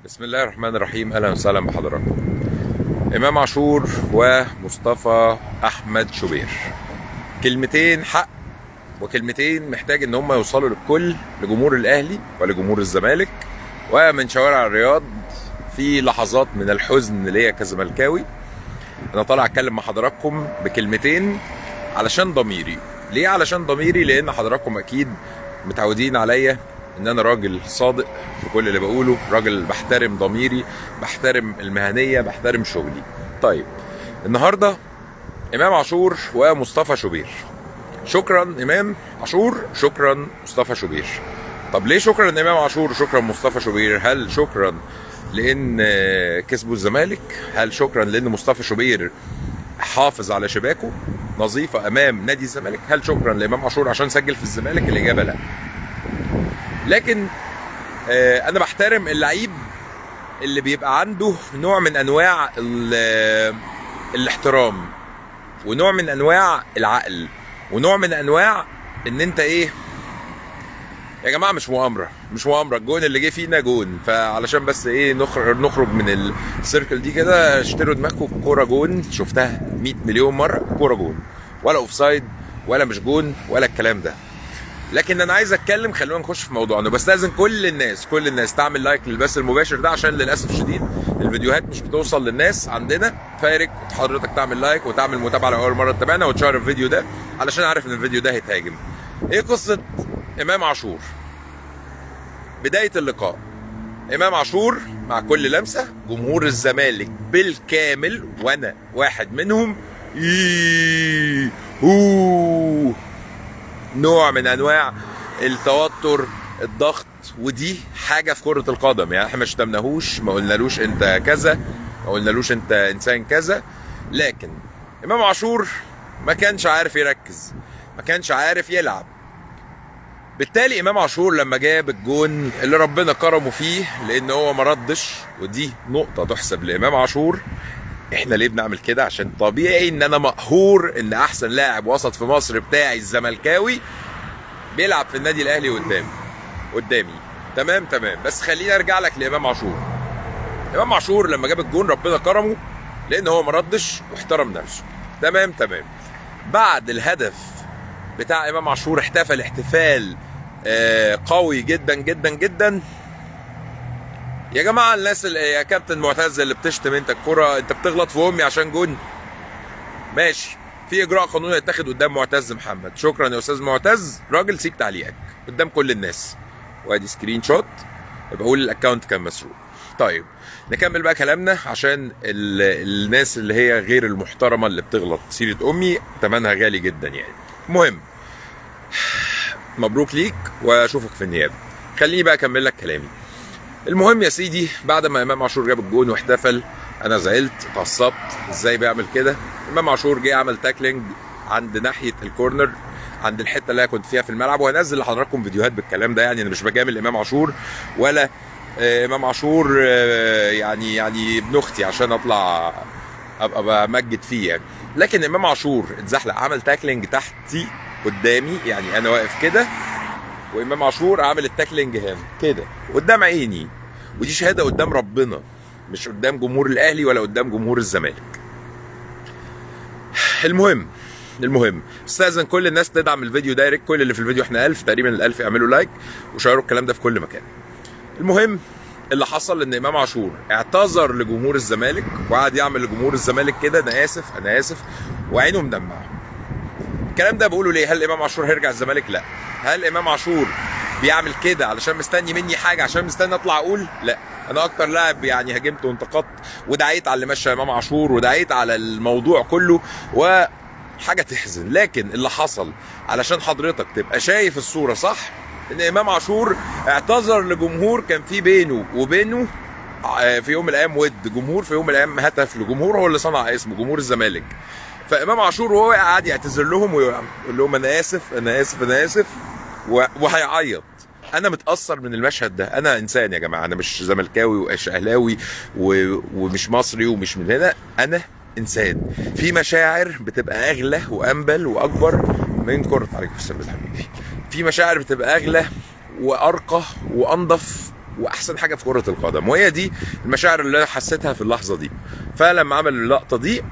بسم الله الرحمن الرحيم. اهلا وسهلا بحضراتكم. امام عاشور ومصطفى احمد شوبير، كلمتين حق وكلمتين محتاج ان هم يوصلوا للكل، لجمهور الاهلي ولجمهور الزمالك ومن شوارع الرياض في لحظات من الحزن ليا كزملكاوي. انا طالع اتكلم مع حضراتكم بكلمتين علشان ضميري. ليه علشان ضميري؟ لان حضراتكم اكيد متعودين عليا ان انا راجل صادق في كل اللي بقوله، راجل بحترم ضميري، بحترم المهنية، بحترم شغلي. طيب النهاردة امام عاشور ومصطفى شوبير. شكرا امام عاشور، شكرا مصطفى شوبير. طب ليه شكرا امام عاشور وشكرا مصطفى شوبير؟ هل شكرا لان كسبوا الزمالك؟ هل شكرا لان مصطفى شوبير حافظ على شباكه نظيفة امام نادي الزمالك؟ هل شكرا لامام عاشور عشان سجل في الزمالك؟ الاجابة لا. لكن انا بحترم اللعيب اللي بيبقى عنده نوع من انواع الاحترام، ونوع من انواع العقل، ونوع من انواع ان انت ايه يا جماعه، مش مؤامره، مش مؤامره. الجون اللي جه فينا جون، فعلشان بس ايه نخرج من السيركل دي كده، اشتروا دماغكم. كوره جون، شفتها 100 مليون مره. كوره جون، ولا اوفسايد ولا مش جون ولا الكلام ده. لكن انا عايز اتكلم، خلونا نخش في موضوعنا. بستاذن كل الناس تعمل لايك للبث المباشر ده، عشان للاسف الشديد الفيديوهات مش بتوصل للناس عندنا. فارق حضرتك تعمل لايك وتعمل متابعه لاول مره تتابعنا وتشير الفيديو ده، علشان عارف ان الفيديو ده هيتهاجم. ايه قصه امام عاشور؟ بدايه اللقاء امام عاشور مع كل لمسه جمهور الزمالك بالكامل وانا واحد منهم نوع من انواع التوتر، الضغط. ودي حاجه في كره القدم، يعني احنا ما شتمناهوش، ما قلنالوش انت كذا، ما قلنالوش انت انسان كذا. لكن امام عاشور ما كانش عارف يركز، ما كانش عارف يلعب. بالتالي امام عاشور لما جاب الجون اللي ربنا كرمه فيه، لان هو ما ردش، ودي نقطه تحسب لامام عاشور. احنا ليه بنعمل كده؟ عشان طبيعي ان انا مقهور ان احسن لاعب وسط في مصر بتاعي الزملكاوي بيلعب في النادي الاهلي قدامي. تمام. بس خليني ارجع لك لامام عاشور. امام عاشور لما جاب الجون ربنا كرمه، لان هو ما ردش واحترم نفسه. تمام. بعد الهدف بتاع امام عاشور احتفل احتفال قوي جدا جدا جدا. يا جماعه الناس يا كابتن معتز اللي بتشتم انت الكرة، انت بتغلط في امي عشان جون؟ ماشي، في اجراء قانوني يتاخد قدام معتز محمد. شكرا يا استاذ معتز، راجل سيب تعليقك قدام كل الناس. وادي سكرين شوت بقول الاكونت كان مسروق. طيب نكمل بقى كلامنا، عشان الناس اللي هي غير المحترمه اللي بتغلط سيره امي ثمنها غالي جدا يعني. المهم، مبروك ليك واشوفك في النيابه. خليني بقى اكمل لك كلامي. المهم يا سيدي، بعد ما امام عاشور جاب الجون واحتفل، انا زعلت، اتعصبت، ازاي بيعمل كده؟ امام عاشور جه عمل تاكلينج عند ناحيه الكورنر، عند الحته اللي انا كنت فيها في الملعب، وهنزل لحضراتكم فيديوهات بالكلام ده. يعني انا مش بجامل امام عاشور، ولا امام عاشور يعني ابن اختي عشان اطلع ابقى بمجد فيه يعني. لكن امام عاشور اتزحلق، عمل تاكلينج تحتي قدامي، يعني انا واقف كده وامام عاشور عامل التاكلينج هنا كده قدام عيني، ودي شهاده قدام ربنا، مش قدام جمهور الاهلي ولا قدام جمهور الزمالك. المهم استاذن كل الناس تدعم الفيديو دايركت. كل اللي في الفيديو احنا 1000 تقريبا، ال1000 يعملوا لايك وشيروا الكلام ده في كل مكان. المهم اللي حصل ان امام عاشور اعتذر لجمهور الزمالك، وقعد يعمل لجمهور الزمالك كده انا اسف، وعينه مدمعه. الكلام ده بقوله ليه؟ هل امام عاشور هيرجع الزمالك؟ لا. هل امام عاشور بيعمل كده علشان مستني مني حاجه، عشان مستني اطلع اقول؟ لا. انا اكتر لاعب يعني هاجمت وانتقدت ودعيت على اللي مشى امام عاشور، ودعيت على الموضوع كله، وحاجه تحزن. لكن اللي حصل علشان حضرتك تبقى شايف الصوره صح، ان امام عاشور اعتذر لجمهور كان في بينه وبينه في يوم من الايام ود جمهور، في يوم من الايام هتف لجمهور هو اللي صنع اسمه جمهور الزمالك. فامام عاشور وهو قاعد يعتذر لهم ويقول لهم انا اسف وهيعيط. انا متاثر من المشهد ده. انا انسان يا جماعه، انا مش زملكاوي ومش اهلاوي ومش مصري ومش من هنا. انا انسان في مشاعر بتبقى اغلى وانبل واكبر من كره. عليكم السلام حبيبي. في مشاعر بتبقى اغلى وارقى وانضف واحسن حاجه في كره القدم، وهي دي المشاعر اللي انا حسيتها في اللحظه دي. فلما عمل اللقطه دي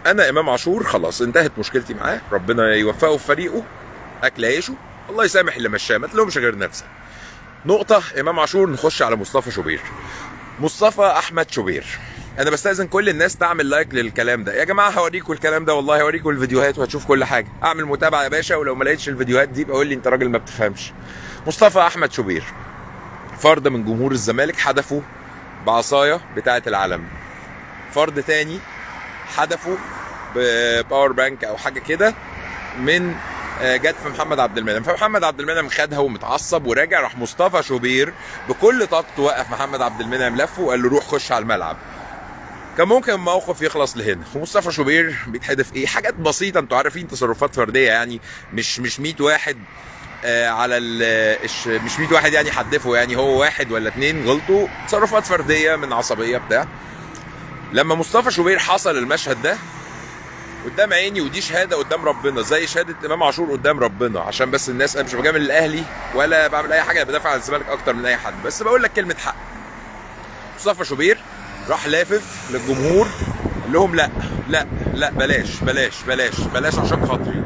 انا امام عاشور خلاص انتهت مشكلتي معاه، ربنا يوفقه في فريقه، اكل عيشه، الله يسامح اللي مشاه، ما تلومش غير نفسك. نقطه امام عاشور. نخش على مصطفى شوبير. مصطفى احمد شوبير، انا بستاذن كل الناس تعمل لايك للكلام ده يا جماعه. هوريكم الكلام ده والله، هوريكم الفيديوهات وهتشوف كل حاجه. اعمل متابعه يا باشا، ولو ما لقيتش الفيديوهات دي بقول لي انت راجل ما بتفهمش. مصطفى احمد شوبير فرد من جمهور الزمالك حدفه بعصايه بتاعه العلم، فرد تاني حدفه بباور بانك او حاجه كده من جت في محمد عبد المنعم، فمحمد عبد المنعم خدها ومتعصب وراجع، راح مصطفى شوبير بكل طاقته وقف محمد عبد المنعم لفه وقال له روح خش على الملعب. كان ممكن الموقف يخلص لهنا، ومصطفى شوبير بيتحدف ايه؟ حاجات بسيطه، انتوا عارفين تصرفات فرديه يعني، مش 100 واحد على مش 100 واحد يعني حدفوا، يعني هو واحد ولا اتنين غلطوا، تصرفات فرديه من عصبيه بتاع. لما مصطفى شوبير حصل المشهد ده قدام عيني، ودي شهاده قدام ربنا زي شهاده امام عاشور قدام ربنا، عشان بس الناس، انا مش بجامل الاهلي ولا بعمل اي حاجه، بدافع عن الزمالك اكتر من اي حد، بس بقول لك كلمه حق. مصطفى شوبير راح لافف للجمهور قال لهم لا لا لا بلاش بلاش بلاش بلاش عشان خاطري.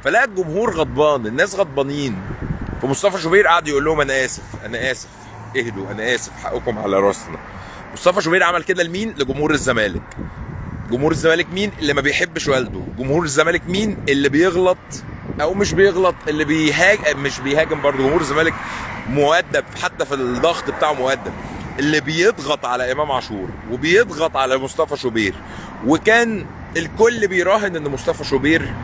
فلقى الجمهور غضبان، الناس غضبانين، فمصطفى شوبير قعد يقول لهم انا اسف انا اسف اهدوا انا اسف حقكم على راسنا. مصطفى شوبير عمل كده لمين؟ لجمهور الزمالك. جمهور الزمالك مين؟ اللي ما بيحبش والده. جمهور الزمالك مين؟ اللي بيغلط او مش بيغلط، اللي بيهاجم مش بيهاجم برضه. جمهور الزمالك مؤدب، حتى في الضغط بتاعه مؤدب، اللي بيضغط على امام عاشور وبيضغط على مصطفى شوبير، وكان الكل بيراهن ان مصطفى شوبير،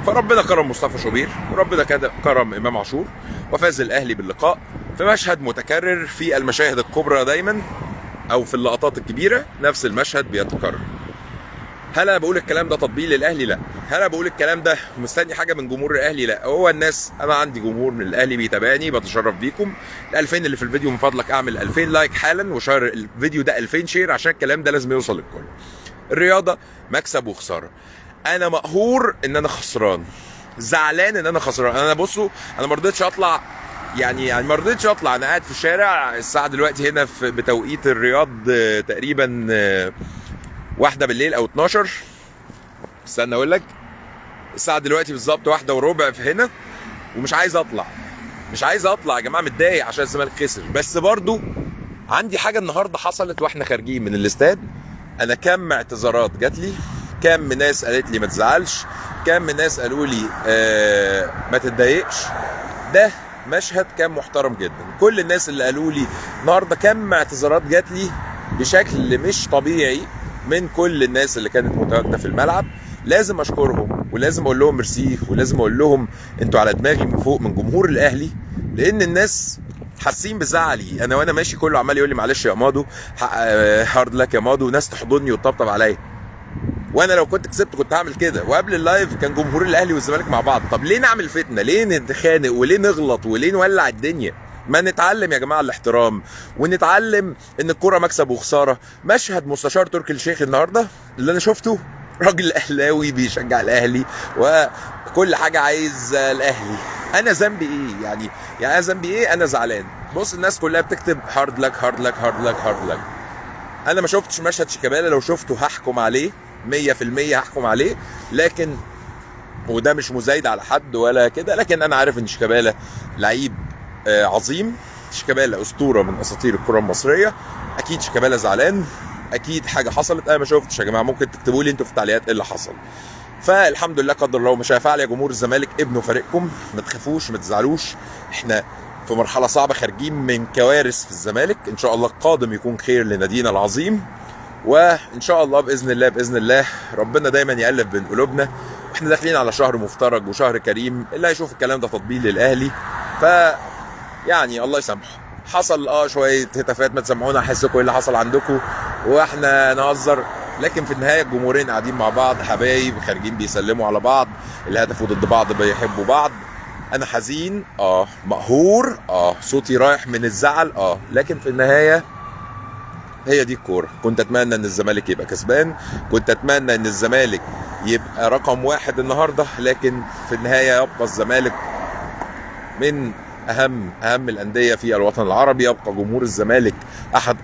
فربنا كرم مصطفى شوبير وربنا كرم امام عاشور وفاز الاهلي باللقاء في مشهد متكرر في المشاهد الكبرى دايما، او في اللقطات الكبيره نفس المشهد بيتكرر. هل انا بقول الكلام ده تطبيل للاهلي؟ لا. هل انا بقول الكلام ده مستني حاجه من جمهور الاهلي؟ لا. هو الناس، انا عندي جمهور من الاهلي بيتابعني، بتشرف بيكم. ال 2000 اللي في الفيديو من فضلك اعمل 2000 لايك حالا وشير الفيديو ده 2000 شير، عشان الكلام ده لازم يوصل للكل. الرياضه مكسب وخساره. انا مقهور ان انا خسران، زعلان ان انا خسران. انا بصوا، انا ما رضيتش اطلع، يعني ما رضيتش اطلع، انا قاعد في الشارع الساعه دلوقتي هنا بتوقيت الرياض تقريبا 1 بالليل او 12، استنى اقول لك الساعه دلوقتي بالظبط 1:15 في هنا، ومش عايز اطلع، مش عايز اطلع يا جماعه، متضايق عشان الزمالك خسر. بس برضو عندي حاجه النهارده حصلت واحنا خارجين من الاستاد، انا كم اعتذارات جات لي، كم ناس قالت لي ما تزعلش، كم ناس قالوا لي ما تتضايقش. ده مشهد كان محترم جدا. كل الناس اللي قالوا لي النهارده كم اعتذارات جات لي بشكل مش طبيعي من كل الناس اللي كانت متواجده في الملعب، لازم اشكرهم ولازم اقول لهم ميرسي، ولازم اقول لهم انتوا على دماغي من فوق من جمهور الاهلي، لان الناس حاسين بزعلي انا وانا ماشي، كله عمال يقول لي معلش يا مادو، هارد لك يا مادو، وناس تحضني وتطبطب عليا. وانا لو كنت كسبت كنت هعمل كده. وقبل اللايف كان جمهور الاهلي والزمالك مع بعض. طب ليه نعمل فتنه؟ ليه نتخانق وليه نغلط وليه نولع الدنيا؟ ما نتعلم يا جماعه الاحترام، ونتعلم ان الكوره مكسب وخساره. مشهد مستشار تركي الشيخ النهارده اللي انا شفته، راجل اهلاوي بيشجع الاهلي وكل حاجه عايز الاهلي. انا ذنبي ايه يعني انا ذنبي ايه؟ انا زعلان. بص الناس كلها بتكتب هارد لك هارد لك هارد لك هارد لك. انا ما شفتش مشهد شيكابالا، لو شفته هحكم عليه 100%، هحكم عليه، لكن وده مش مزايد على حد ولا كده، لكن انا عارف ان شيكابالا لعيب عظيم، شيكابالا اسطوره من اساطير الكره المصريه. اكيد شيكابالا زعلان، اكيد حاجه حصلت انا ما شفتش. يا جماعه ممكن تكتبوا لي انتوا في التعليقات ايه اللي حصل. فالحمد لله قدر الله ما شاء فعل. يا جمهور الزمالك ابنوا فريقكم، ما تخافوش ما تزعلوش، احنا في مرحله صعبه، خارجين من كوارث في الزمالك، ان شاء الله القادم يكون خير لنادينا العظيم، وان شاء الله باذن الله باذن الله ربنا دايما يالف بين قلوبنا. احنا داخلين على شهر مفترج وشهر كريم، اللي هيشوف الكلام ده تطبيل للاهلي، ف يعني الله يسامحه. حصل شويه هتافات، ما تسمعونا احسكم ايه اللي حصل عندكم واحنا نهزر، لكن في النهايه الجمهورين قاعدين مع بعض حبايب، خارجين بيسلموا على بعض، اللي هدفوا ضد بعض بيحبوا بعض. انا حزين مقهور صوتي رايح من الزعل لكن في النهايه هي دي الكوره. كنت اتمنى ان الزمالك يبقى كسبان، كنت اتمنى ان الزمالك يبقى رقم 1 النهارده، لكن في النهايه يبقى الزمالك من اهم الانديه في الوطن العربي. يبقى جمهور الزمالك احد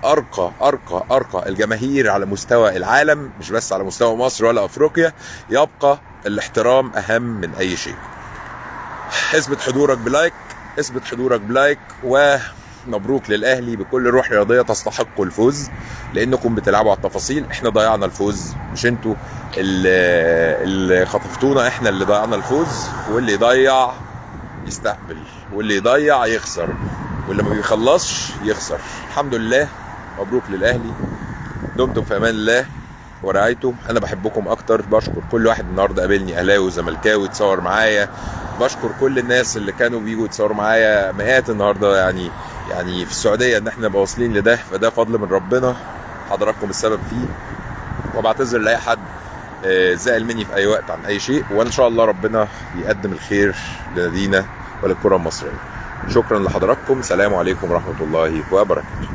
ارقى الجماهير على مستوى العالم، مش بس على مستوى مصر ولا افريقيا. يبقى الاحترام اهم من اي شيء. اثبت حضورك بلايك، ومبروك للاهلي بكل روح رياضيه، تستحقوا الفوز لانكم بتلعبوا على التفاصيل. احنا ضيعنا الفوز، مش انتوا اللي خطفتونا، احنا اللي ضيعنا الفوز. واللي يضيع يستقبل، واللي يضيع يخسر، واللي ما بيخلصش يخسر. الحمد لله، مبروك للاهلي. دمتم في امان الله ورعايته. انا بحبكم اكتر. بشكر كل واحد النهارده قابلني، اهلاوي وزملكاوي، اتصور معايا. بشكر كل الناس اللي كانوا بيجوا يتصوروا معايا، مئات النهارده. يعني في السعوديه ان احنا نبقى واصلين لده، فده فضل من ربنا، حضراتكم السبب فيه. وبعتذر لاي حد زعل مني في اي وقت عن اي شيء، وان شاء الله ربنا يقدم الخير لنادينا وللكره المصريه. شكرا لحضراتكم، سلام عليكم ورحمه الله وبركاته.